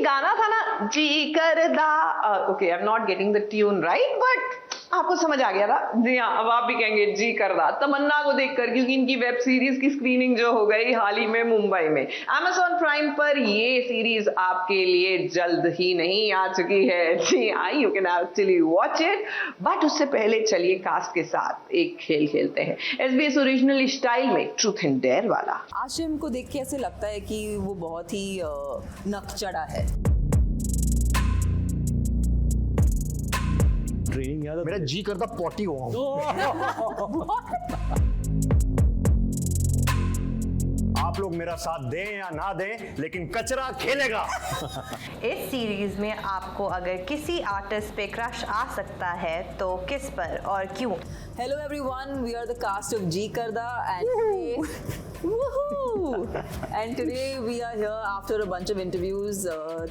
गाना था ना जी करदा, okay I am not getting the tune right but आपको समझ आ गया ना। जी हाँ, अब आप भी कहेंगे जी करदा तमन्ना को देखकर, क्योंकि इनकी वेब सीरीज की स्क्रीनिंग जो हो गई हाल ही में मुंबई में Amazon प्राइम पर, ये सीरीज आपके लिए जल्द ही नहीं आ चुकी है। जी हाँ, you can actually watch it, but उससे पहले चलिए कास्ट के साथ एक खेल खेलते हैं SBS ओरिजिनल स्टाइल में, ट्रूथ एंड डेयर वाला। आशिम को देख के ऐसे लगता है कि वो बहुत ही नकचड़ा है। ट्रेनिंग याद है? मेरा जी करता पॉटी हुआ। आप लोग मेरा साथ दें या ना दें, लेकिन कचरा खेलेगा। इस सीरीज में आपको अगर किसी आर्टिस्ट पे क्रश आ सकता है तो किस पर और क्यों? Hello everyone, we are the cast of Ji Karda and today we are here after a bunch of interviews.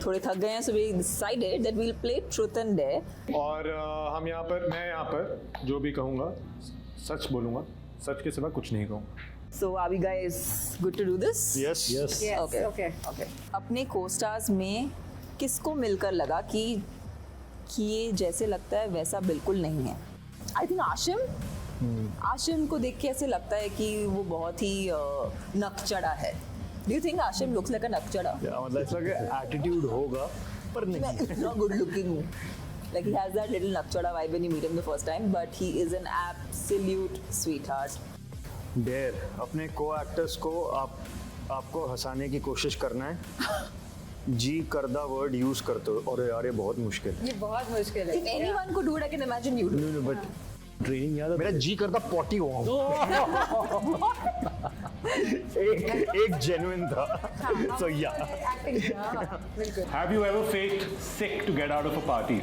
थोड़े थक गए हैं, so we decided that we'll play Truth and Dare. और हम यहाँ पर, मैं यहाँ पर जो भी कहूँगा सच बोलूँगा, सच के सिवा कुछ नहीं कहूँगा। So are we guys good to do this? Yes. Okay. अपने co-stars में किसको मिलकर लगा कि ये जैसे लगता है वैसा बिल्कुल नहीं है? I think आशिम को देख के ऐसे लगता है कि वो बहुत ही नकचड़ा है। Do you think Ashim looks like a नकचड़ा? मतलब ऐसा कि एटीट्यूड होगा पर नहीं। He's not good looking. Like he has that little nakchada vibe when you meet him the first time, but he is an absolute sweetheart. डेयर, अपने को actors को आपको हंसाने की कोशिश करना है। जी करदा वर्ड यूज करते हो, और यार ये बहुत मुश्किल है। ये बहुत मुश्किल है। If anyone could do it, I can imagine you do. No, but training याद है? मेरा जी करता पॉटी हुआ। एक जेन्युइन था। So yeah. Have you ever faked sick to get out of a party?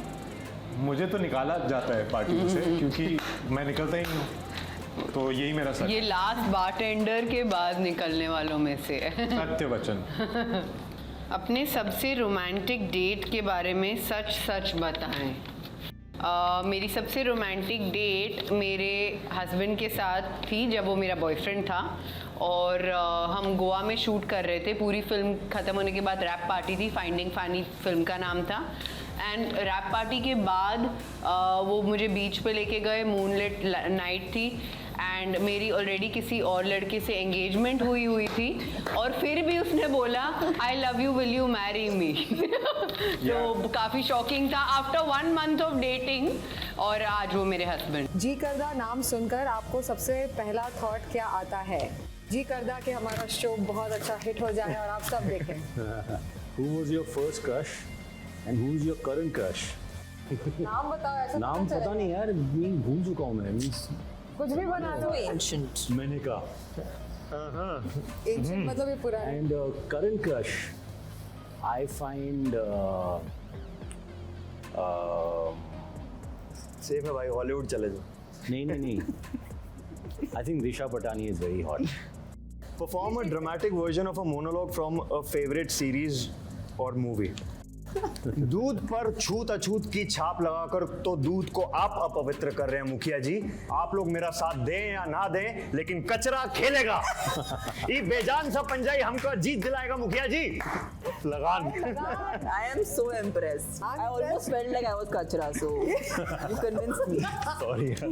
मुझे तो निकाला जाता है पार्टी से, क्योंकि मैं निकलता ही नहीं हूँ। तो यही मेरा सच। ये लास्ट बारटेंडर के बाद निकलने वालों में से है। सत्य वचन। अपने सबसे रोमांटिक डेट के बारे में सच बताएं। मेरी सबसे रोमांटिक डेट मेरे हस्बैंड के साथ थी जब वो मेरा बॉयफ्रेंड था, और हम गोवा में शूट कर रहे थे। पूरी फिल्म ख़त्म होने के बाद रैप पार्टी थी, फाइंडिंग फैनी फिल्म का नाम था। एंड रैप पार्टी के बाद वो मुझे बीच पे लेके गए, मूनलिट नाइट थी, एंड मेरी ऑलरेडी किसी और लड़के से एंगेजमेंट हुई थी, और फिर भी उसने बोला I love you, will you marry me? तो काफ़ी शॉकिंग था आफ्टर 1 month ऑफ डेटिंग, और आज वो मेरे हस्बैंड। जी करदा नाम सुनकर आपको सबसे पहला थॉट क्या आता है? जी करदा कि हमारा शो बहुत अच्छा हिट हो जाए और आप सब देखें। Who was your first crush and who's your current crush? नाम बताओ, ऐसा नाम पता नहीं यार, मैं भूल चुका हूँ मैं। कुछ भी बना दो। Ancient. मैंने कहा। एंशिएंट मतलब ये पुराना। And current crush, I find safe है भाई, हॉलीवुड चले जाओ। नहीं। I think Disha Patani is very hot. Perform a dramatic version of a monologue from a favorite series or movie. दूध पर छूत अछूत की छाप लगाकर तो दूध को आप अपवित्र कर रहे हैं मुखिया जी। आप लोग मेरा साथ दें या ना दें, लेकिन कचरा खेलेगा। ये बेजान सा पंजाई हमको जीत दिलाएगा मुखिया जी। लगान। I am so impressed. I almost felt like I was kachra, so you convinced me. Sorry यार।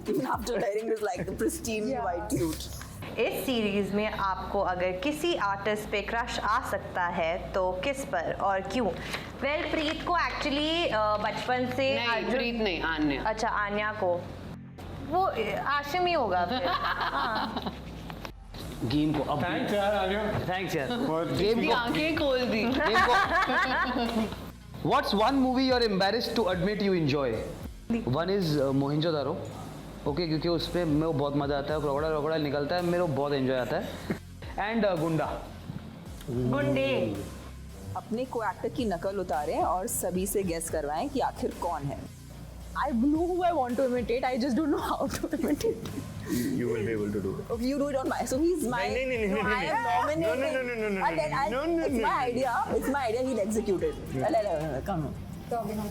Even after wearing this like the pristine white suit. इस सीरीज में आपको अगर किसी आर्टिस्ट पे क्रश आ सकता है तो किस पर और क्यों? वेल, प्रीत को एक्चुअली बचपन से नहीं, प्रीत नहीं, आन्या। अच्छा, आन्या को। वो आशिम ही होगा फिर। हाँ। गेम को अब Thanks यार आर्या। थैंक्स यार गेम को आंखें खोल दी। What's one movie you are embarrassed to admit you enjoy? One is Mohenjo Daro, okay, क्योंकि उस पर मेरे को बहुत मज़ा आता है, क्रोकोडाइल निकलता है, मेरे को बहुत एंजॉय आता है। एंड गुंडा। गुंडे। अपने को एक्टर की नकल उतारें और सभी से गेस करवाएं कि आखिर कौन है। I know who I want to imitate, I just don't know how to imitate. You will be able to do it. Okay, you do it on my. So he's my. No, I am nominated. No. It's my idea. It's my idea. He'll execute it. Come on. तो अभी हम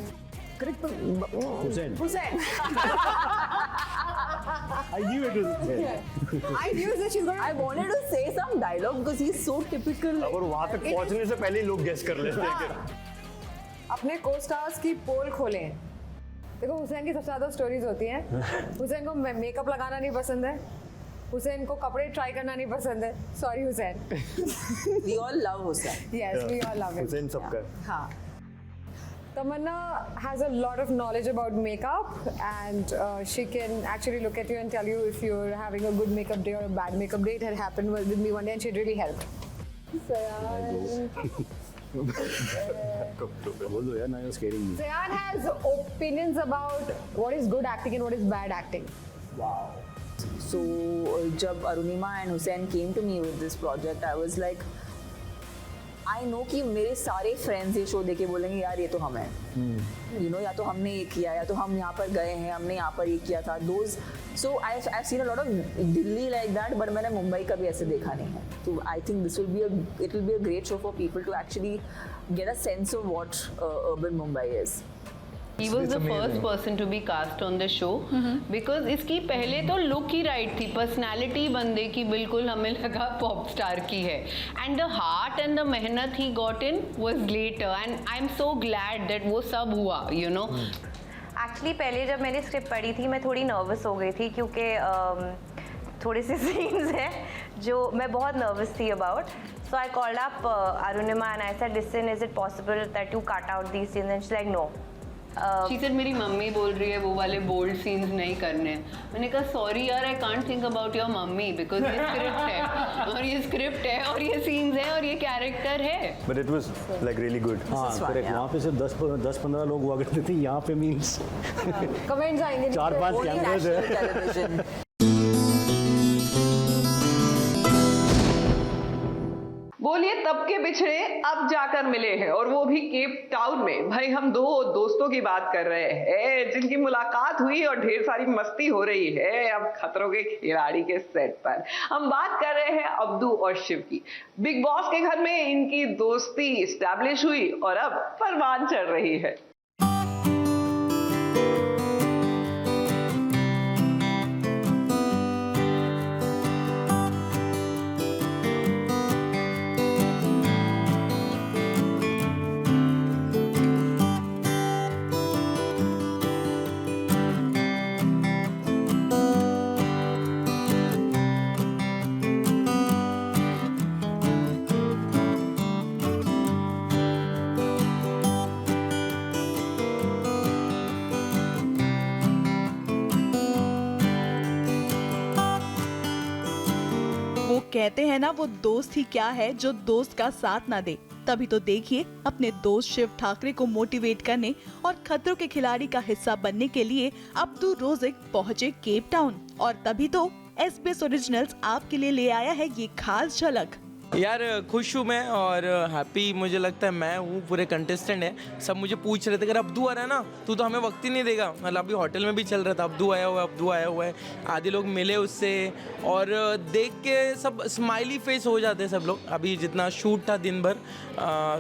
Hussain. I knew it was there. I knew that she's going I wanted to say some dialogue because he's so typical. और वहाँ तक पहुँचने से पहले ही लोग गेस कर लेते हैं कि अपने को-स्टार्स की पोल खोलें। देखो हुसैन की सबसे ज़्यादा स्टोरीज होती हैं। हुसैन को मेकअप लगाना नहीं पसंद है, हुसैन को कपड़े ट्राई करना नहीं पसंद है। Sorry Hussain. We all love Hussain. Yes, we all love it. Hussain सबका हाँ. Tamanna has a lot of knowledge about makeup, and she can actually look at you and tell you if you're having a good makeup day or a bad makeup day. It had happened with me one day, and she really helped. बोल दो यार, now you're scaring me. Sayan has opinions about what is good acting and what is bad acting. So जब Arunima and Hussain came to me with this project, I was like, I know कि मेरे सारे friends ये show देखे बोलेंगे यार ये तो हम हैं, you know, या तो हमने ये किया, या तो हम यहाँ पर गए हैं, हमने यहाँ पर ये किया था. Those, so I've seen a lot of Delhi like that, but मैंने मुंबई कभी ऐसे देखा नहीं है. So I think it will be a great show for people to actually get a sense of what urban Mumbai is. He was the first person to be cast on the show because इसकी पहले तो look ही right थी, personality बंदे की बिल्कुल हमें लगा पॉप स्टार की है, and the heart and the मेहनत ही got in was later, and I am so glad that वो सब हुआ, यू नो. एक्चुअली पहले जब मैंने स्क्रिप्ट पढ़ी थी मैं थोड़ी नर्वस हो गई थी क्योंकि थोड़े से सीन्स हैं जो मैं बहुत नर्वस थी about. So I called up Arunima and I said, listen, is it possible that you cut out these scenes? And she's like, no. She said मेरी मम्मी बोल रही है वो वाले बोल्ड सीन्स नहीं करने. मैंने कहा सॉरी यार, I can't think about your mummy because ये स्क्रिप्ट है और ये स्क्रिप्ट है और ये सीन्स है और ये कैरेक्टर है. But it was like really good. हाँ करेक्ट. वहाँ पे सिर्फ 10-15 लोग हुआ करते थे, यहाँ पे मीन्स Comments आएंगे. 4-5 कैमरेज है. Television. बोलिए तब के बिछड़े अब जाकर मिले हैं, और वो भी केप टाउन में. भाई हम दो दोस्तों की बात कर रहे हैं जिनकी मुलाकात हुई और ढेर सारी मस्ती हो रही है अब खतरों के खिलाड़ी के सेट पर. हम बात कर रहे हैं अब्दू और शिव की. बिग बॉस के घर में इनकी दोस्ती इस्टेब्लिश हुई और अब परवान चढ़ रही है. कहते हैं ना वो दोस्त ही क्या है जो दोस्त का साथ ना दे. तभी तो देखिए अपने दोस्त शिव ठाकरे को मोटिवेट करने और खतरों के खिलाड़ी का हिस्सा बनने के लिए अब्दू रोजिक पहुंचे केप टाउन. और तभी तो SBS ओरिजिनल्स आपके लिए ले आया है ये खास झलक. यार खुश हूँ मैं और हैप्पी. मुझे लगता है मैं हूँ, पूरे कंटेस्टेंट है. सब मुझे पूछ रहे थे अगर अब्दू आ रहा है ना तू तो हमें वक्त ही नहीं देगा. मतलब अभी होटल में भी चल रहा था अब्दू आया हुआ है, अब्दू आया हुआ है. आधे लोग मिले उससे और देख के सब स्माइली फेस हो जाते हैं सब लोग. अभी जितना शूट था दिन भर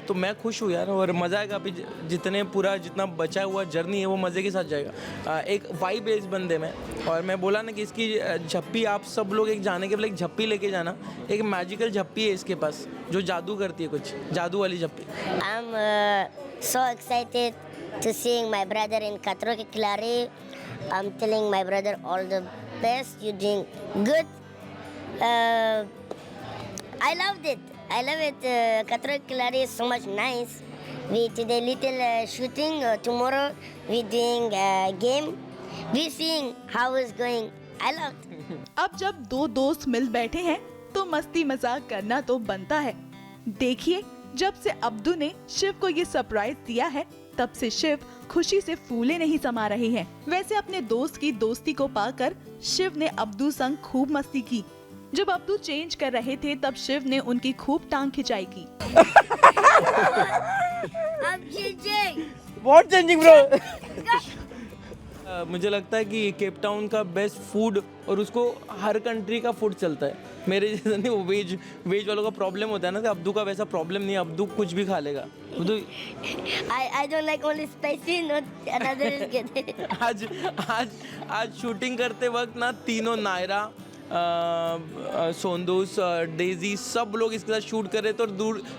तो मैं खुश हूँ यार और मज़ा आएगा. अभी जितना बचा हुआ जर्नी है वो मज़े के साथ जाएगा. एक वाइब है इस बंदे में और मैं बोला ना कि इसकी झप्पी आप सब लोग एक जाने के पहले एक झप्पी लेके जाना. एक मैजिकल झप्पी है इसके पास जो जादू करती है, कुछ जादू वाली झप्पी. I am so excited to seeing my brother in Khatron Ke Khiladi. I am telling my brother all the best. You doing good. I loved it. Khatron Ke खिलाड़ी is so much nice. We did a little shooting. Tomorrow we doing game. We seeing how it's going. I loved. अब जब दो दोस्त मिल बैठे हैं तो मस्ती मजाक करना तो बनता है. देखिए जब से अब्दू ने शिव को ये सरप्राइज दिया है तब से शिव खुशी से फूले नहीं समा रहे हैं. वैसे अपने दोस्त की दोस्ती को पाकर शिव ने अब्दू संग खूब मस्ती की. जब अब्दू चेंज कर रहे थे तब शिव ने उनकी खूब टांग खिंचाई की. What changing bro? मुझे लगता है कि केप टाउन का बेस्ट फूड और उसको हर कंट्री का फूड चलता है. मेरे जैसा नहीं, वो वेज वालों का प्रॉब्लम होता है ना, तो अब्दू का वैसा प्रॉब्लम नहीं है, अब्दू कुछ भी खा लेगा। Abdu I don't like only spicy, not another is good. आज शूटिंग करते वक्त ना तीनों नायरा, सोंदूस, डेजी, सब लोग इसके साथ शूट कर रहे थे और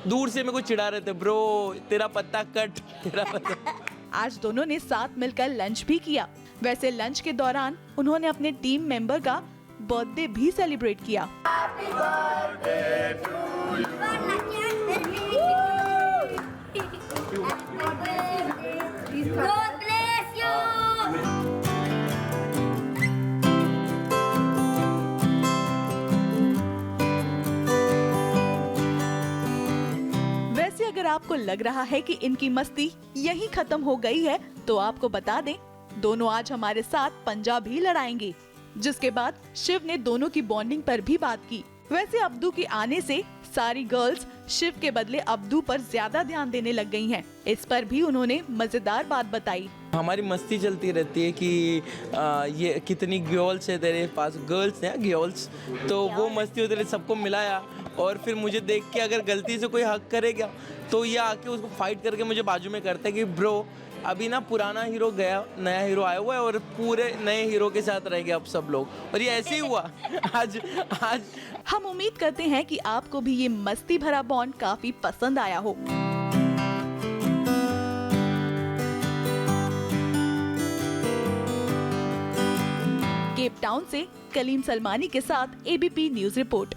दूर से मेरे को चिढ़ा रहे थे, ब्रो तेरा पत्ता कट, तेरा पत्ता। आज दोनों ने साथ मिलकर लंच भी किया। वैसे लंच के दौरान उन्होंने अपने टीम मेंबर का बर्थडे भी सेलिब्रेट किया। God bless you. वैसे अगर आपको लग रहा है कि इनकी मस्ती यहीं खत्म हो गई है, तो आपको बता दें, दोनों आज हमारे साथ पंजाब ही लड़ाएंगे। जिसके बाद शिव ने दोनों की बॉन्डिंग पर भी बात की। वैसे अब्दू के आने से सारी गर्ल्स शिव के बदले अब्दू पर ज्यादा ध्यान देने लग गई हैं। इस पर भी उन्होंने मजेदार बात बताई। हमारी मस्ती चलती रहती है कि ये कितनी गर्ल्स है तेरे पास, गर्ल्स हैं गर्ल्स, तो वो मस्ती होती रहती, सबको मिलाया। और फिर मुझे देख के अगर गलती से कोई हक करेगा तो ये आके उसको फाइट करके मुझे बाजू में करता है कि ब्रो अभी ना पुराना हीरो गया, नया हीरो आया हुआ है और पूरे नए हीरो के साथ रहेंगे अब सब लोग। और ये ऐसे ही हुआ आज। हम उम्मीद करते हैं कि आपको भी ये मस्ती भरा बॉन्ड काफी पसंद आया हो। केप टाउन से कलीम सलमानी के साथ एबीपी न्यूज रिपोर्ट।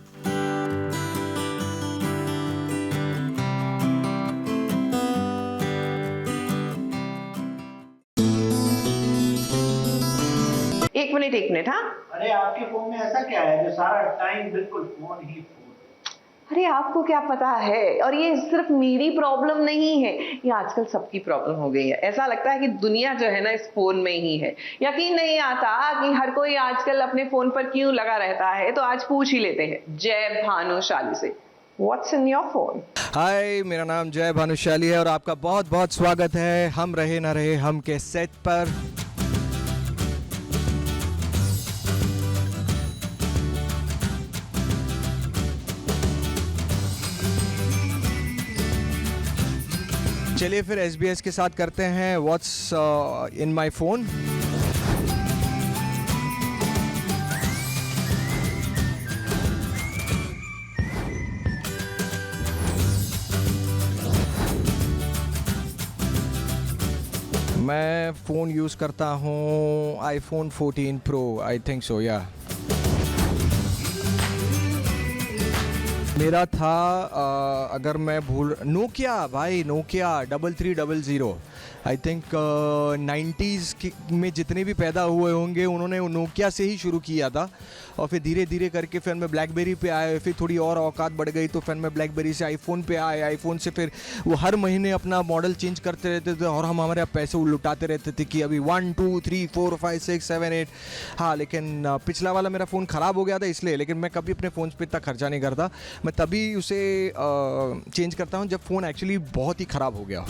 एक मिनट हाँ। अरे आपके फोन में ऐसा क्या है जो सारा टाइम बिल्कुल फोन ही फोन? अरे आपको क्या पता है, और ये सिर्फ मेरी प्रॉब्लम नहीं है, ये आजकल सबकी प्रॉब्लम हो गई है। ऐसा लगता है कि दुनिया जो है ना इस फोन में ही है। यकीन नहीं आता कि हर कोई आजकल अपने फोन पर क्यों लगा रहता है, तो आज पूछ ही लेते हैं जय भानुशाली से, व्हाट्स इन योर फोन? हाय, मेरा नाम जय भानुशाली है और आपका बहुत बहुत स्वागत है हम रहे ना रहे हम के सेट पर। चलिए फिर SBS के साथ करते हैं व्हाट्स इन माय फोन। मैं फ़ोन यूज़ करता हूँ iPhone 14 Pro, I think so या। मेरा था अगर मैं भूल नोकिया, भाई नोकिया 3300। आई थिंक 90s में जितने भी पैदा हुए होंगे उन्होंने नोकिया से ही शुरू किया था और फिर धीरे धीरे करके फिर मैं ब्लैकबेरी पे आए, फिर थोड़ी और औकात बढ़ गई तो फिर मैं ब्लैकबेरी से आईफोन पे आए, आईफोन से फिर वो हर महीने अपना मॉडल चेंज करते रहते थे और हम हमारे पैसे लुटाते रहते थे कि अभी 1 2 3 4 5 6 7 8। हाँ, लेकिन पिछला वाला मेरा फ़ोन ख़राब हो गया था इसलिए, लेकिन मैं कभी अपने फ़ोन पे इतना खर्चा नहीं करता। मैं तभी उसे चेंज करता हूँ जब फ़ोन एक्चुअली बहुत ही ख़राब हो गया।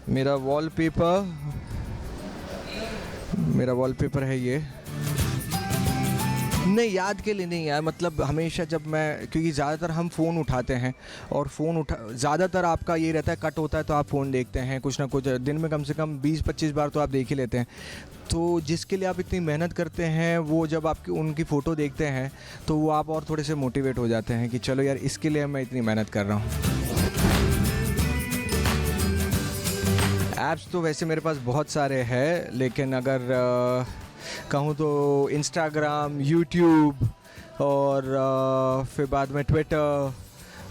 मेरा वॉलपेपर है ये। नहीं, याद के लिए नहीं यार, मतलब हमेशा जब मैं, क्योंकि ज़्यादातर हम फ़ोन उठाते हैं और ज़्यादातर आपका ये रहता है कट होता है तो आप फ़ोन देखते हैं, कुछ ना कुछ दिन में कम से कम 20-25 बार तो आप देख ही लेते हैं। तो जिसके लिए आप इतनी मेहनत करते हैं वो जब आपकी उनकी फ़ोटो देखते हैं तो वो आप और थोड़े से मोटिवेट हो जाते हैं कि चलो यार इसके लिए मैं इतनी मेहनत कर रहा हूँ। ऐप्स तो वैसे मेरे पास बहुत सारे हैं, लेकिन अगर कहूँ तो इंस्टाग्राम, यूट्यूब और फिर बाद में ट्विटर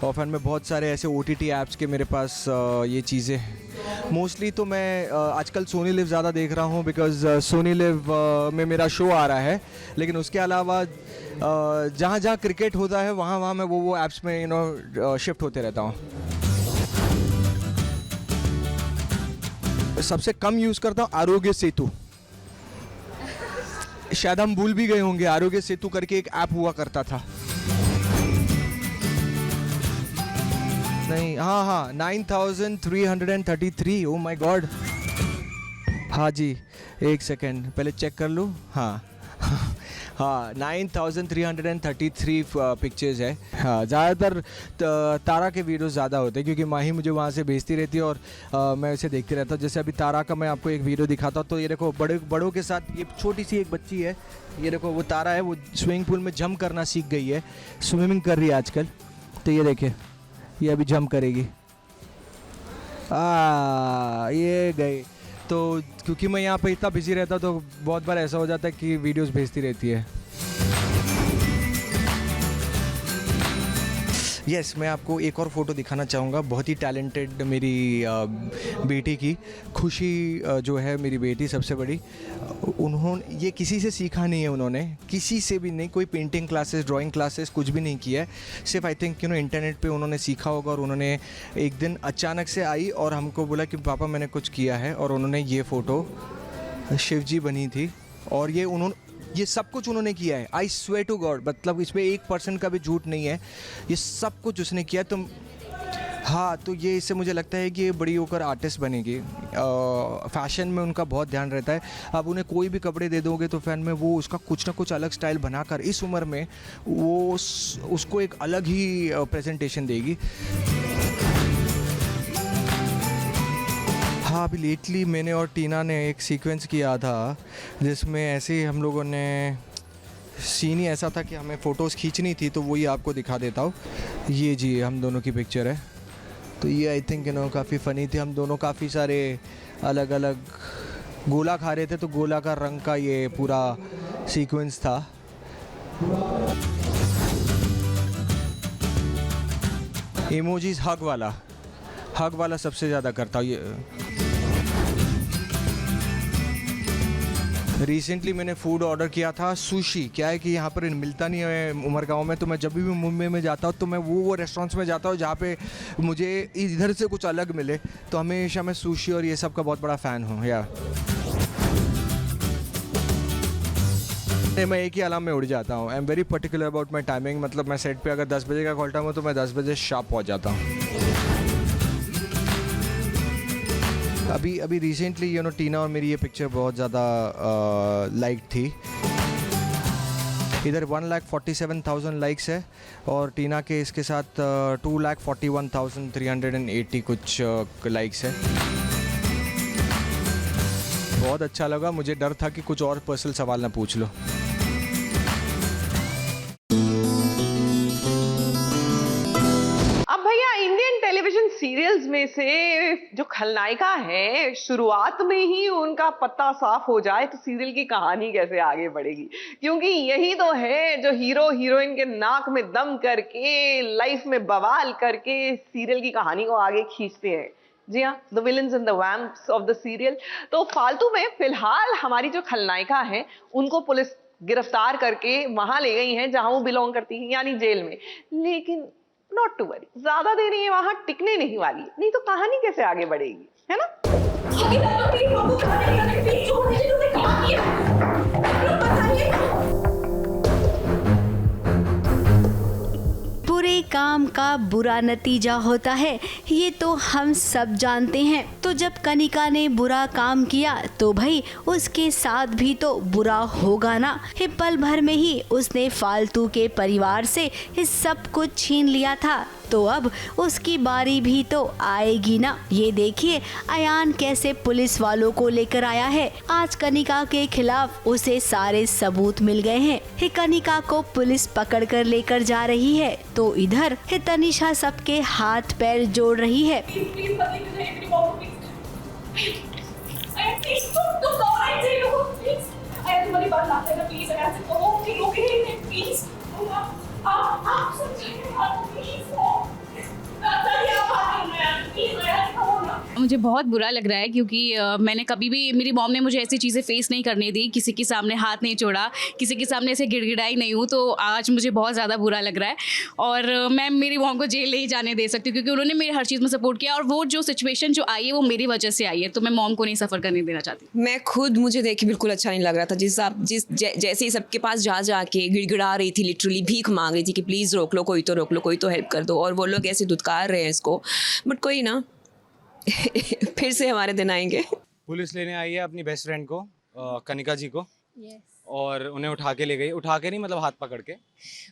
और फिर में बहुत सारे ऐसे OTT ऐप्स के मेरे पास ये चीज़ें हैं। मोस्टली तो मैं आजकल सोनी लिव ज़्यादा देख रहा हूँ बिकॉज़ सोनी लिव में मेरा शो आ रहा है, लेकिन उसके अलावा जहाँ जहाँ क्रिकेट होता है वहाँ मैं वो ऐप्स में शिफ्ट होते रहता हूँ। सबसे कम यूज़ करता हूँ आरोग्य सेतु। शायद हम भूल भी गए होंगे, आरोग्य सेतु करके एक ऐप हुआ करता था। नहीं, हाँ 9333। Oh my God. हाँ जी, एक सेकेंड पहले चेक कर लूँ। हाँ हाँ 9333 पिक्चर्स है। हाँ ज़्यादातर तारा के वीडियोस ज़्यादा होते हैं क्योंकि माही मुझे वहाँ से भेजती रहती है और मैं उसे देखते रहता हूँ। जैसे अभी तारा का मैं आपको एक वीडियो दिखाता हूँ, तो ये देखो बड़ों के साथ ये छोटी सी एक बच्ची है, ये देखो वो तारा है, वो स्विमिंग पूल में जंप करना सीख गई है, स्विमिंग कर रही है आजकल। तो ये देखिए ये अभी जंप करेगी, ये गई। तो क्योंकि मैं यहाँ पे इतना बिजी रहता तो बहुत बार ऐसा हो जाता है कि वीडियोस भेजती रहती है। यस मैं आपको एक और फ़ोटो दिखाना चाहूँगा, बहुत ही टैलेंटेड मेरी बेटी की, खुशी जो है मेरी बेटी सबसे बड़ी, उन्होंने ये किसी से सीखा नहीं है, उन्होंने किसी से भी नहीं, कोई पेंटिंग क्लासेस ड्राइंग क्लासेस कुछ भी नहीं किया है, सिर्फ आई थिंक इंटरनेट पे उन्होंने सीखा होगा। और उन्होंने एक दिन अचानक से आई और हमको बोला कि पापा मैंने कुछ किया है, और उन्होंने ये फ़ोटो शिव जी बनी थी और ये सब कुछ उन्होंने किया है। आई स्वेयर टू गॉड, मतलब इसमें 1% का भी झूठ नहीं है, ये सब कुछ उसने किया। तो हाँ, तो ये इससे मुझे लगता है कि ये बड़ी होकर आर्टिस्ट बनेगी। फैशन में उनका बहुत ध्यान रहता है। अब उन्हें कोई भी कपड़े दे दोगे तो फैन में वो उसका कुछ ना कुछ अलग स्टाइल बनाकर इस उम्र में वो उसको एक अलग ही प्रेजेंटेशन देगी। हाँ अभी लेटली मैंने और टीना ने एक सीक्वेंस किया था जिसमें ऐसे ही हम लोगों ने, सीन ही ऐसा था कि हमें फ़ोटोज़ खींचनी थी, तो वही आपको दिखा देता हूँ। ये जी हम दोनों की पिक्चर है। तो ये आई थिंक काफ़ी फ़नी थी। हम दोनों काफ़ी सारे अलग अलग गोला खा रहे थे, तो गोला का रंग का ये पूरा सीक्वेंस था। इमोजीज हग वाला सबसे ज़्यादा करता हूँ। ये रिसेंटली मैंने फूड ऑर्डर किया था, सुशी। क्या है कि यहाँ पर मिलता नहीं है उमरगांव में, तो मैं जब भी मुंबई में जाता हूँ तो मैं वो रेस्टोरेंट्स में जाता हूँ जहाँ पे मुझे इधर से कुछ अलग मिले, तो हमेशा मैं सुशी और ये सब का बहुत बड़ा फ़ैन हूँ। मैं एक ही अलार्म में उड़ जाता हूँ। I am very particular about my timing, मतलब मैं सेट पे अगर 10 बजे का कॉल टाइम हो तो मैं 10 बजे शार्प पहुँच जाता हूँ। अभी रिसेंटली टीना और मेरी ये पिक्चर बहुत ज़्यादा लाइक थी। इधर 1,47,000 लाइक्स है और टीना के इसके साथ 2,41,380 कुछ लाइक्स है। बहुत अच्छा लगा। मुझे डर था कि कुछ और पर्सनल सवाल ना पूछ लो। टेलीविजन सीरियल्स में से जो खलनायिका है, शुरुआत में ही उनका पत्ता साफ हो जाए तो सीरियल की कहानी कैसे आगे बढ़ेगी, क्योंकि यही तो है जो हीरो हीरोइन के नाक में दम करके लाइफ में बवाल करके सीरियल की कहानी को आगे खींचते हैं। जी हाँ, the villains and the vamps of the serial. तो फालतू में फिलहाल हमारी जो खलनायिका है उनको पुलिस गिरफ्तार करके वहां ले गई है जहां वो बिलोंग करती है, यानी जेल में। लेकिन नॉट टू वरी, ज्यादा देर ये वहां टिकने नहीं वाली, नहीं तो कहानी कैसे आगे बढ़ेगी, है ना? बुरे काम का बुरा नतीजा होता है, ये तो हम सब जानते हैं। तो जब कनिका ने बुरा काम किया तो भाई उसके साथ भी तो बुरा होगा ना। पल भर में ही उसने फालतू के परिवार से इस सब कुछ छीन लिया था, तो अब उसकी बारी भी तो आएगी ना। ये देखिए अयान कैसे पुलिस वालों को लेकर आया है। आज कनिका के खिलाफ उसे सारे सबूत मिल गए हैं। कनिका को पुलिस पकड़ कर लेकर जा रही है, तो इधर तनिषा सबके हाथ पैर जोड़ रही है। मुझे बहुत बुरा लग रहा है क्योंकि मैंने कभी भी, मेरी मॉम ने मुझे ऐसी चीज़ें फेस नहीं करने दी, किसी के सामने हाथ नहीं छोड़ा, किसी के सामने ऐसे गिड़गिड़ाई नहीं हूँ। तो आज मुझे बहुत ज़्यादा बुरा लग रहा है और मैं मेरी मॉम को जेल नहीं जाने दे सकती क्योंकि उन्होंने मेरे हर चीज़ में सपोर्ट किया और वो जो सिचुएशन जो आई है वो मेरी वजह से आई है, तो मैं मॉम को नहीं सफ़र करने देना चाहती। मैं खुद, मुझे देख के बिल्कुल अच्छा नहीं लग रहा था। जैसे ही सबके पास जा के गिड़गिड़ा रही थी, लिटरली भीख मांग रही थी कि प्लीज़ रोक लो, कोई तो रोक लो, कोई तो हेल्प कर दो, और वो लोग ऐसे धुतकार रहे हैं इसको। बट कोई ना, फिर से हमारे दिन आएंगे। पुलिस लेने आई है अपनी बेस्ट फ्रेंड को, कनिका जी को। Yes. और उन्हें उठा के ले गई, उठा के नहीं मतलब हाथ पकड़ के।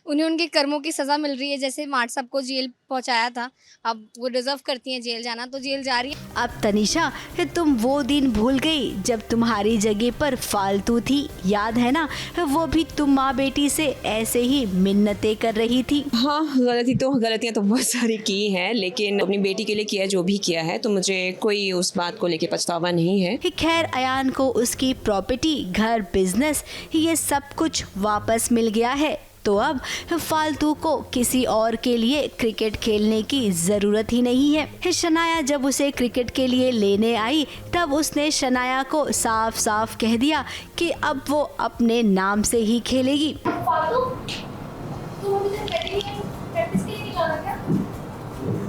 उन्हें उनके कर्मों की सज़ा मिल रही है, जैसे मार्ट साहब को जेल पहुंचाया था, अब वो डिजर्व करती हैं जेल जाना, तो जेल जा रही है। अब तनिषा, तुम वो दिन भूल गई जब तुम्हारी जगह पर फालतू थी, याद है ना? वो भी तुम माँ बेटी से ऐसे ही मिन्नतें कर रही थी। हाँ, गलतियाँ तो बहुत सारी की हैं, लेकिन अपनी बेटी के लिए किया जो भी किया है, तो मुझे कोई उस बात को लेके पछतावा नहीं है। खैर, अयान को उसकी प्रॉपर्टी, घर, बिजनेस, ये सब कुछ वापस मिल गया है, तो अब फालतू को किसी और के लिए क्रिकेट खेलने की जरूरत ही नहीं है। शनाया जब उसे क्रिकेट के लिए लेने आई, तब उसने शनाया को साफ साफ कह दिया कि अब वो अपने नाम से ही खेलेगी।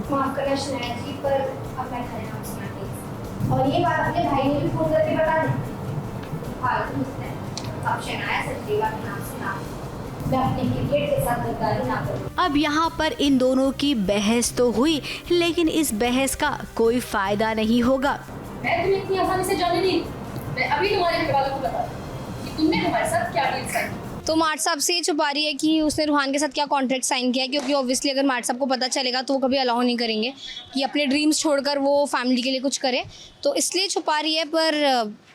माफ करना शनाया जी, पर अब मैं खड़े नाम सुना प्लीज, और ये बात अपने भाई ने भी फोन करके बता दी। फालतू उसने अब शनाया सचदेवा का नाम सुना, मैं अपने क्रिकेट के साथ गद्दारी ना करूं। अब यहाँ पर इन दोनों की बहस तो हुई, लेकिन इस बहस का कोई फायदा नहीं होगा। मैं तुम्हें इतनी आसानी से जाने नहीं, मैं अभी तुम्हारे घर वालों को बता दूं कि तुमने हमारे साथ क्या डील साइन की। तो मार्ट साहब से ये छुपा रही है कि उसने रूहान के साथ क्या कॉन्ट्रैक्ट साइन किया है, क्योंकि ऑब्वियसली अगर मार्ट साहब को पता चलेगा तो वो कभी अलाउ नहीं करेंगे कि अपने ड्रीम्स छोड़कर वो फैमिली के लिए कुछ करे, तो इसलिए छुपा रही है। पर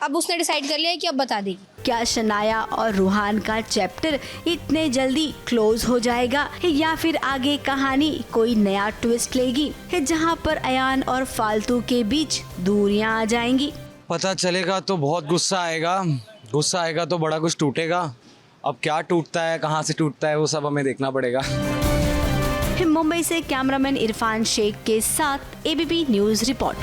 अब उसने डिसाइड कर लिया है कि अब बता देगी। क्या शनाया और रूहान का चैप्टर इतने जल्दी क्लोज हो जाएगा, या फिर आगे कहानी कोई नया ट्विस्ट लेगी, जहाँ पर अयान और फालतू के बीच दूरियां आ जाएंगी? पता चलेगा तो बहुत गुस्सा आएगा तो बड़ा कुछ टूटेगा। अब क्या टूटता है, कहाँ से टूटता है, वो सब हमें देखना पड़ेगा। मुंबई से कैमरामैन इरफान शेख के साथ एबीपी न्यूज़ रिपोर्ट।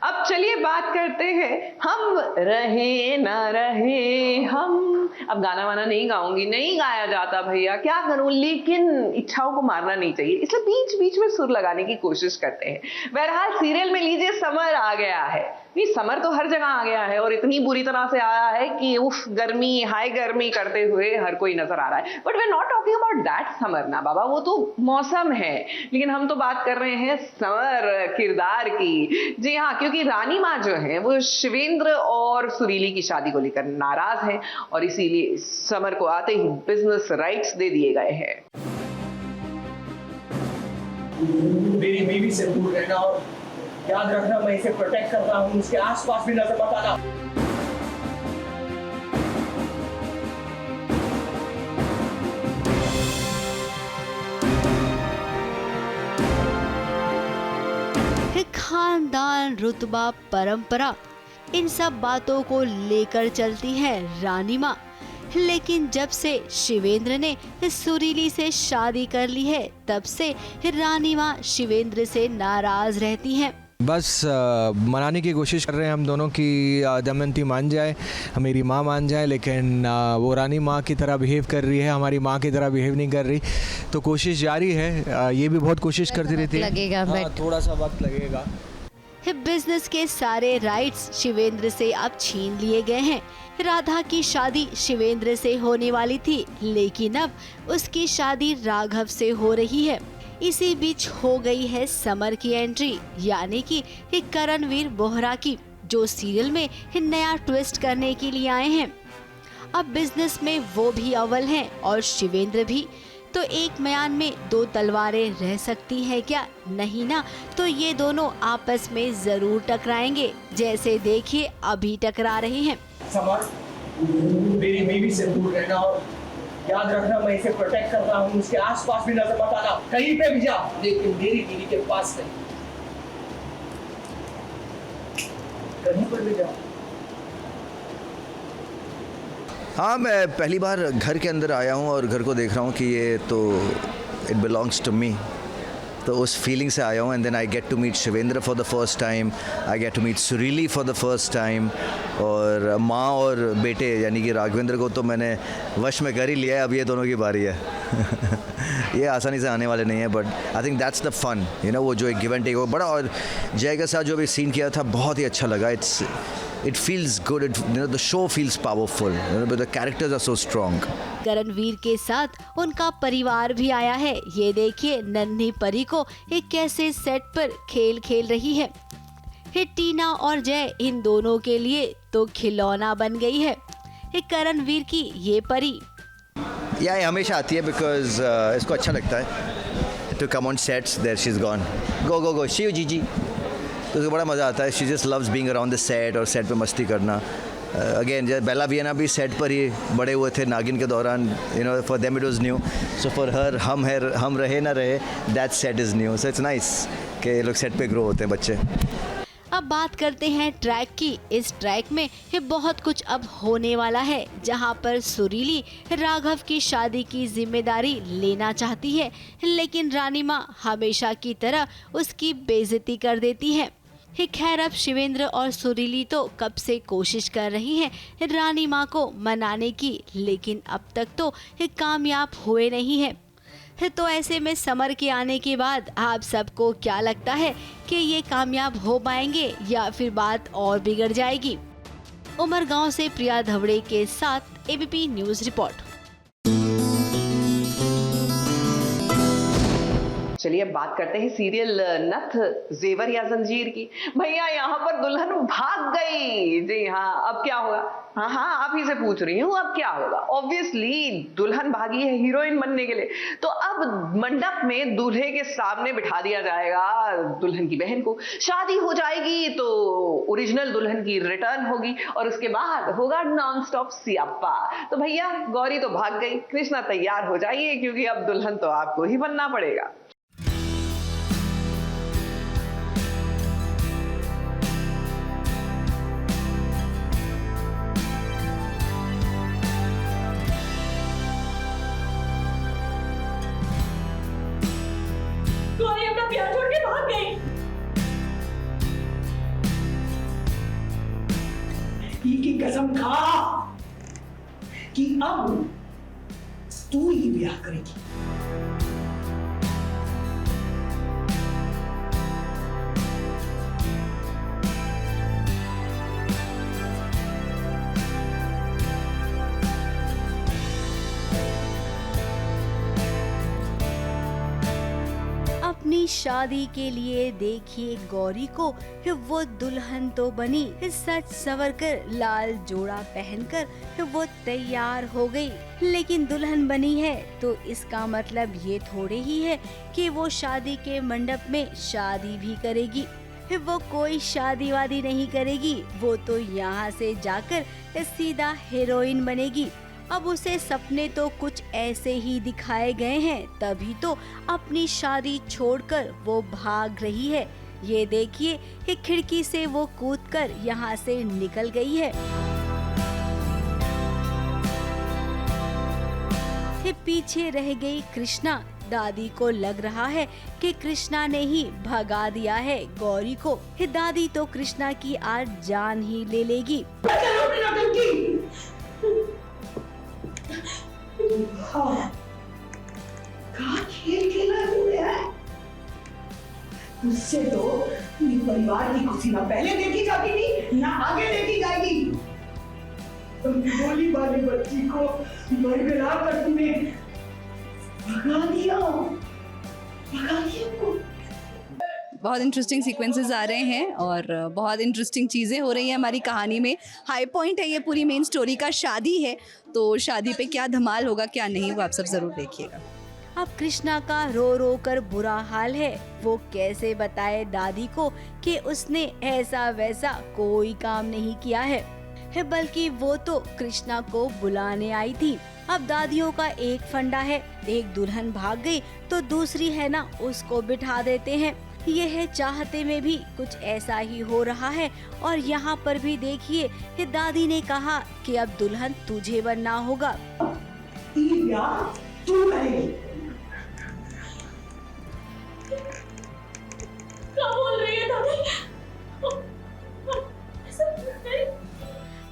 अब चलिए बात करते हैं हम रहे ना रहे हम। अब गाना वाना नहीं गाऊंगी, नहीं गाया जाता भैया, क्या करूं, लेकिन इच्छाओं को मारना नहीं चाहिए, इसलिए बीच बीच में सुर लगाने की कोशिश करते हैं। बहरहाल सीरियल में लीजिए समर आ गया है। नहीं, समर तो हर जगह आ गया है और इतनी बुरी तरह से आया है कि उफ, गर्मी, हाई गर्मी करते हुए हर कोई नजर आ रहा है। But we are not talking about that summer ना बाबा, वो तो मौसम है, लेकिन हम तो बात कर रहे हैं समर किरदार की। जी हाँ, क्योंकि रानी माँ जो है वो शिवेंद्र और सुरीली की शादी को लेकर नाराज है और इसीलिए समर को आते ही बिजनेस राइट्स दे दिए गए हैं। मेरी बीवी से दूर रहना और याद रखना, मैं इसे प्रोटेक्ट करता हूँ, उसके आसपास भी नजर मत आना। खानदान, रुतबा, परंपरा, इन सब बातों को लेकर चलती है रानी माँ। लेकिन जब से शिवेंद्र ने सुरीली से शादी कर ली है, तब से रानी माँ शिवेंद्र से नाराज रहती हैं। बस मनाने की कोशिश कर रहे हैं हम दोनों की दमयंती मान जाए, मेरी माँ मान जाए, लेकिन वो रानी माँ की तरह बिहेव कर रही है, हमारी माँ की तरह बिहेव नहीं कर रही। तो कोशिश जारी है, ये भी बहुत कोशिश करती रहती है। लगेगा, थोड़ा सा वक्त लगेगा। बिजनेस के सारे राइट्स शिवेंद्र से अब छीन लिए गए हैं। राधा की शादी शिवेंद्र से होने वाली थी, लेकिन अब उसकी शादी राघव से हो रही है। इसी बीच हो गई है समर की एंट्री, यानी कि करणवीर बोहरा की, जो सीरियल में नया ट्विस्ट करने के लिए आए हैं। अब बिजनेस में वो भी अव्वल हैं और शिवेंद्र भी, तो एक म्यान में दो तलवारें रह सकती है क्या? नहीं ना, तो ये दोनों आपस में जरूर टकराएंगे, जैसे देखिए अभी टकरा रहे हैं। समर, मेरी बीवी से दूर रहना और याद रखना, मैं इसे प्रोटेक्ट करता हूँ, उसके आसपास भी नजर मत आना, कहीं पे भी जा, लेकिन मेरी बीवी के पास नहीं, कहीं पर भी जा। हाँ, मैं पहली बार घर के अंदर आया हूँ और घर को देख रहा हूँ कि ये तो इट बिलोंग्स टू मी, तो उस फीलिंग से आया हूँ। And then I get to meet Shivendra for the first time, I get to meet Surili for the first time, और माँ और बेटे यानी कि राघवेंद्र को तो मैंने वश में कर ही लिया है, अब ये दोनों की बारी है। ये आसानी से आने वाले नहीं है, but I think that's the fun, you know, वो जो एक गिव एंड टेक हो बड़ा, और जय के साथ जो भी सीन किया था बहुत ही अच्छा लगा। It feels good. The show feels powerful. But the characters are so strong. Karanvir के साथ उनका परिवार भी आया है। ये देखिए नन्ही परी को एक कैसे सेट पर खेल खेल रही है। टीना और जय इन दोनों के लिए तो खिलौना बन गई है करणवीर की ये परी। ये हमेशा आती है बिकॉज इसको अच्छा लगता है to come on sets, there she is gone, go go go Shiv ji, तो उसको बड़ा मज़ा आता है। She just loves being around the set और सेट पे मस्ती करना। अगेन बेला वियना भी सेट पर ही बड़े हुए थे नागिन के दौरान, you know, for them it was new, so for her हम रहे ना रहे, that set is new, so it's nice कि ये लोग सेट पे ग्रो होते हैं बच्चे। अब बात करते हैं ट्रैक की। इस ट्रैक में बहुत कुछ अब होने वाला है, जहां पर सुरीली राघव की शादी की जिम्मेदारी लेना चाहती है, लेकिन रानी माँ हमेशा की तरह उसकी बेइज्जती कर देती है। खैर अब शिवेंद्र और सुरीली तो कब से कोशिश कर रही हैं रानी माँ को मनाने की, लेकिन अब तक तो कामयाब हुए नहीं है। तो ऐसे में समर के आने के बाद आप सबको क्या लगता है कि ये कामयाब हो पाएंगे या फिर बात और बिगड़ जाएगी? उमरगांव से प्रिया धवड़े के साथ एबीपी न्यूज रिपोर्ट। चलिए अब बात करते हैं सीरियल नथ जेवर या जंजीर की। भैया यहाँ पर दुल्हन भाग गई। जी हाँ, अब क्या होगा? हाँ आप ही से पूछ रही हूँ, अब क्या होगा? ऑब्वियसली दुल्हन भागी है हीरोइन बनने के लिए, तो अब मंडप में दूल्हे के सामने बिठा दिया जाएगा दुल्हन की बहन को। शादी हो जाएगी तो ओरिजिनल दुल्हन की रिटर्न होगी और उसके बाद होगा नॉन स्टॉप सियाप्पा। तो भैया गौरी तो भाग गई, कृष्णा तैयार हो जाइए क्योंकि अब दुल्हन तो आपको ही बनना पड़ेगा। गौरी अपना प्यार छोड़ के भाग गई। की कसम खा कि अब तू ही ब्याह करेगी। अपनी शादी के लिए देखिए गौरी को, वो दुल्हन तो बनी, सच संवर कर लाल जोड़ा पहनकर वो तैयार हो गई। लेकिन दुल्हन बनी है तो इसका मतलब ये थोड़े ही है कि वो शादी के मंडप में शादी भी करेगी। वो कोई शादी वादी नहीं करेगी, वो तो यहाँ से जाकर सीधा हीरोइन बनेगी। अब उसे सपने तो कुछ ऐसे ही दिखाए गए हैं, तभी तो अपनी शादी छोड़कर वो भाग रही है। ये देखिए कि खिड़की से वो कूदकर यहाँ से निकल गई है। पीछे रह गई कृष्णा। दादी को लग रहा है कि कृष्णा ने ही भगा दिया है गौरी को। दादी तो कृष्णा की आज जान ही ले लेगी। खेल खेला है उससे तो पूरी परिवार की खुशी ना पहले देखी जाती थी ना आगे देखी जाएगी। भोली वाली बच्ची को मरगला कर तूने भगा दिया को। बहुत इंटरेस्टिंग सीक्वेंसेस आ रहे हैं और बहुत इंटरेस्टिंग चीज़ें हो रही हैं हमारी कहानी में। हाई पॉइंट है ये पूरी मेन स्टोरी का, शादी है, तो शादी पे क्या धमाल होगा क्या नहीं, वो आप सब जरूर देखिएगा। अब कृष्णा का रो रो कर बुरा हाल है। वो कैसे बताए दादी को कि उसने ऐसा वैसा कोई काम नहीं किया है, बल्कि वो तो कृष्णा को बुलाने आई थी। अब दादियों का एक फंडा है, एक दुल्हन भाग गई तो दूसरी है ना उसको बिठा देते हैं। यह चाहते में भी कुछ ऐसा ही हो रहा है। और यहाँ पर भी देखिए कि दादी ने कहा कि अब दुल्हन तुझे बनना होगा। तू करेगी। क्या बोल रही है दादी?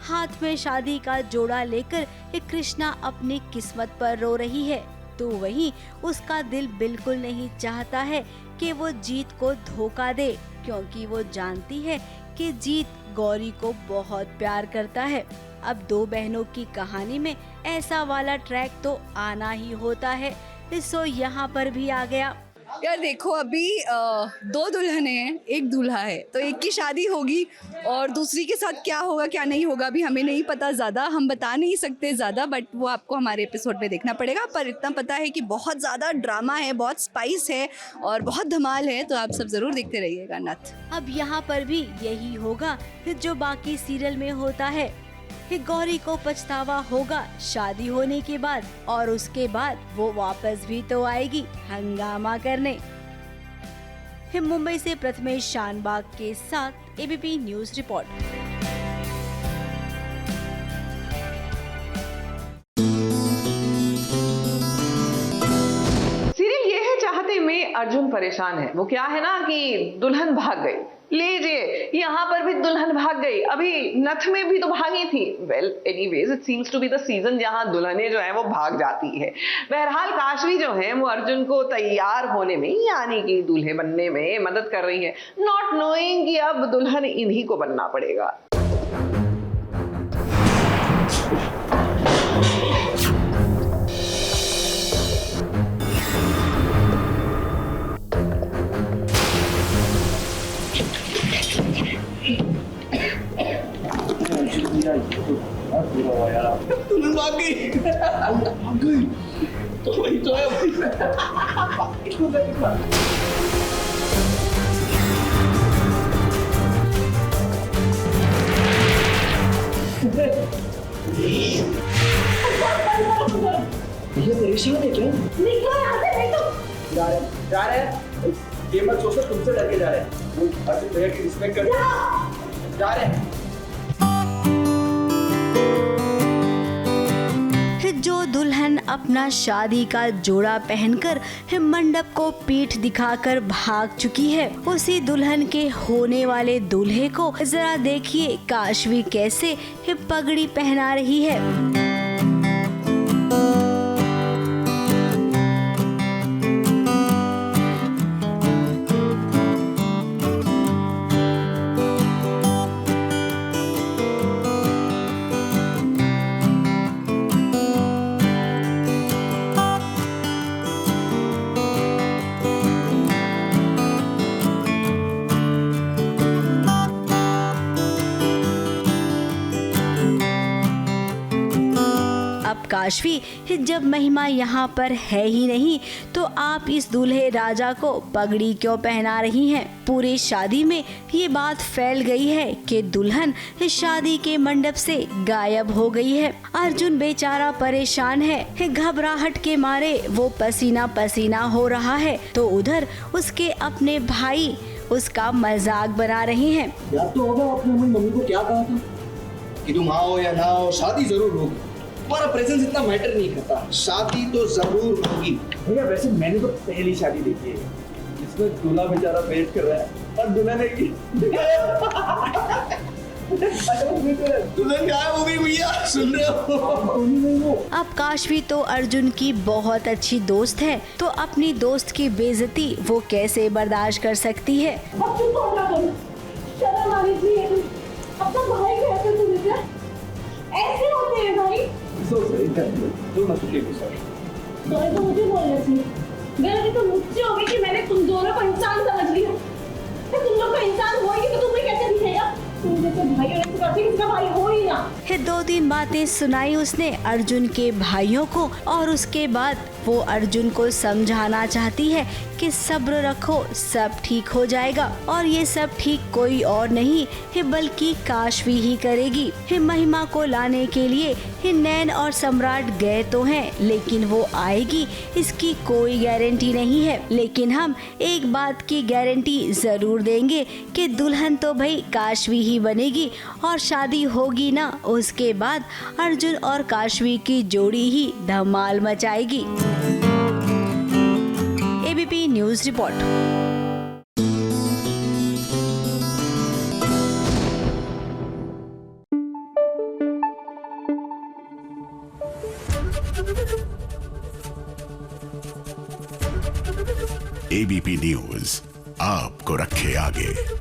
हाथ में शादी का जोड़ा लेकर कृष्णा अपनी किस्मत पर रो रही है, तो वहीं उसका दिल बिल्कुल नहीं चाहता है कि वो जीत को धोखा दे, क्योंकि वो जानती है कि जीत गौरी को बहुत प्यार करता है। अब दो बहनों की कहानी में ऐसा वाला ट्रैक तो आना ही होता है, सो यहाँ पर भी आ गया। यार देखो अभी 2 दुल्हने हैं, 1 दूल्हा है, तो एक की शादी होगी और दूसरी के साथ क्या होगा क्या नहीं होगा अभी हमें नहीं पता, ज़्यादा हम बता नहीं सकते ज़्यादा, बट वो आपको हमारे एपिसोड में देखना पड़ेगा। पर इतना पता है कि बहुत ज़्यादा ड्रामा है, बहुत स्पाइस है और बहुत धमाल है, तो आप सब ज़रूर देखते रहिएगा नथ। अब यहाँ पर भी यही होगा जो बाकी सीरियल में होता है कि गौरी को पछतावा होगा शादी होने के बाद, और उसके बाद वो वापस भी तो आएगी हंगामा करने। मुंबई से प्रथमेश शानबाग के साथ एबीपी न्यूज रिपोर्ट। सीरियल ये है चाहते में अर्जुन परेशान है। वो क्या है ना कि दुल्हन भाग गई, लीजिए यहाँ पर भी दुल्हन भाग गई, अभी नथ में भी तो भागी थी। Well anyways it seems to be the season जहां दुल्हने जो है वो भाग जाती है। बहरहाल काशवी जो है वो अर्जुन को तैयार होने में यानी कि दूल्हे बनने में मदद कर रही है, नॉट नोइंग कि अब दुल्हन इन्हीं को बनना पड़ेगा। दुल्हन भाग गई तो वही तो है ये परेशान है क्या? निकलो यहाँ से, नहीं तो जा रहे हैं। ये मत सोचो तुमसे डर के जा रहे हैं, वो अर्जुन भैया की रिस्पेक्ट कर जा रहे हैं। जो दुल्हन अपना शादी का जोड़ा पहनकर मंडप को पीठ दिखाकर भाग चुकी है, उसी दुल्हन के होने वाले दूल्हे को जरा देखिए काशवी कैसे पगड़ी पहना रही है। काशवी जब महिमा यहाँ पर है ही नहीं तो आप इस दूल्हे राजा को पगड़ी क्यों पहना रही हैं? पूरी शादी में ये बात फैल गई है कि दुल्हन शादी के मंडप से गायब हो गई है। अर्जुन बेचारा परेशान है, घबराहट के मारे वो पसीना पसीना हो रहा है, तो उधर उसके अपने भाई उसका मजाक बना रहे हैं। याद तो होगा आपने अपनी मम्मी को क्या कहा था कि तुम आओ या ना आओ शादी जरूर होगी, तुम्हारा प्रेजेंस इतना मैटर नहीं करता, शादी तो जरूर होगी। भैया वैसे मैंने तो पहली शादी देखी है जिसमें दूल्हा बेचारा वेट कर रहा है और दुल्हन है कि दुल्हन गायब हो गई। भैया सुन रहे हो? अब काशवी तो अर्जुन की बहुत अच्छी दोस्त है, तो अपनी दोस्त की बेइज्जती वो कैसे बर्दाश्त कर सकती है? शर्म आनी चाहिए, अपना भाई कैसे सुनते ऐसे होते हैं भाई। तो मुझे बोलना चाहिए, गलती तो मुझसे होगी कि मैंने तुम दोनों को इंसान समझ लिया। तुम लोग को इंसान होगी तो तुम्हें कैसे दिखेगा? तुम जैसे भाई और इसका भाई हो ही ना। 2-3 बातें सुनाई उसने अर्जुन के भाइयों को, और उसके बाद वो अर्जुन को समझाना चाहती है कि सब्र रखो, सब ठीक हो जाएगा। और ये सब ठीक कोई और नहीं बल्कि काशवी ही करेगी। महिमा को लाने के लिए नैन और सम्राट गए तो हैं, लेकिन वो आएगी इसकी कोई गारंटी नहीं है। लेकिन हम एक बात की गारंटी जरूर देंगे कि दुल्हन तो भाई काशवी ही बनेगी, और शादी होगी ना, उसके बाद अर्जुन और काशवी की जोड़ी ही धमाल मचाएगी। ABP news report. ABP news आपको रखे आगे।